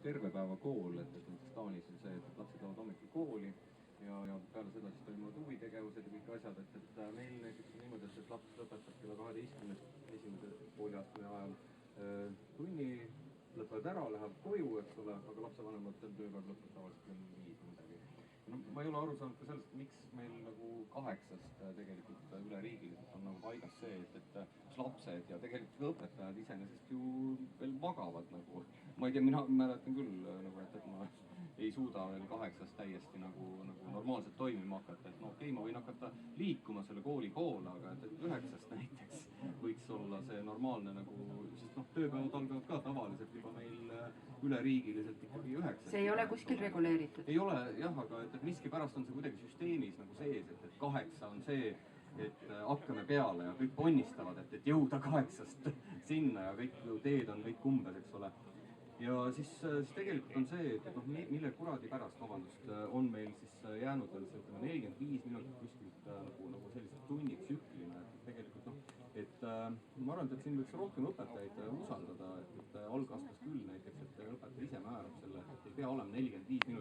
terve päeva kool, et näiteks Taanis on see, et lapsed lähevad hommikul kooli ja peale seda siis toimuvad huvitegevused ja kõik asjad, et meil näiteks on niimoodi, et laps lõpetab kella 12 esimese kooliastme ajal tunni, lõpevad ära, läheb koju, eks ole, aga lapsevanematel tööpäev lõpeb tavaliselt kell 5 midagi. No, ma ei ole aru saanud ka sellest, miks meil nagu 8-st tegelikult üle riigiliselt on nagu paigas see, et lapsed ja tegelikult õpetajad iseenesest ju veel magavad nagu. Ma ei tea, mina mäletan küll, nagu, et ma ei suuda veel 8-st täiesti nagu normaalselt toimima hakata. Et no okei, ma võin hakata liikuma selle kooli poole, aga et 9-st näiteks võiks olla see normaalne nagu, sest tööpäevad algavad ka tavaliselt juba meil üleriigiliselt ikkagi 9-st. See ei ole kuskil reguleeritud? Ei ole jah, aga et miskipärast on see kuidagi süsteemis nagu sees, et 8 on see, et hakkame peale ja kõik ponnistavad, et jõuda 8-st sinna ja kõik teed on kõik umbes, eks ole. Ja siis tegelikult on see, et mille kuradi pärast, vabandust, on meil siis jäänud veel see 45 minutit kuskilt nagu sellised tunnitsüklina, et tegelikult et ma arvan, et siin võiks rohkem õpetajaid usaldada, et algastmes küll näiteks, et õpetaja ise määrab selle, et ei pea olema 45 minutit.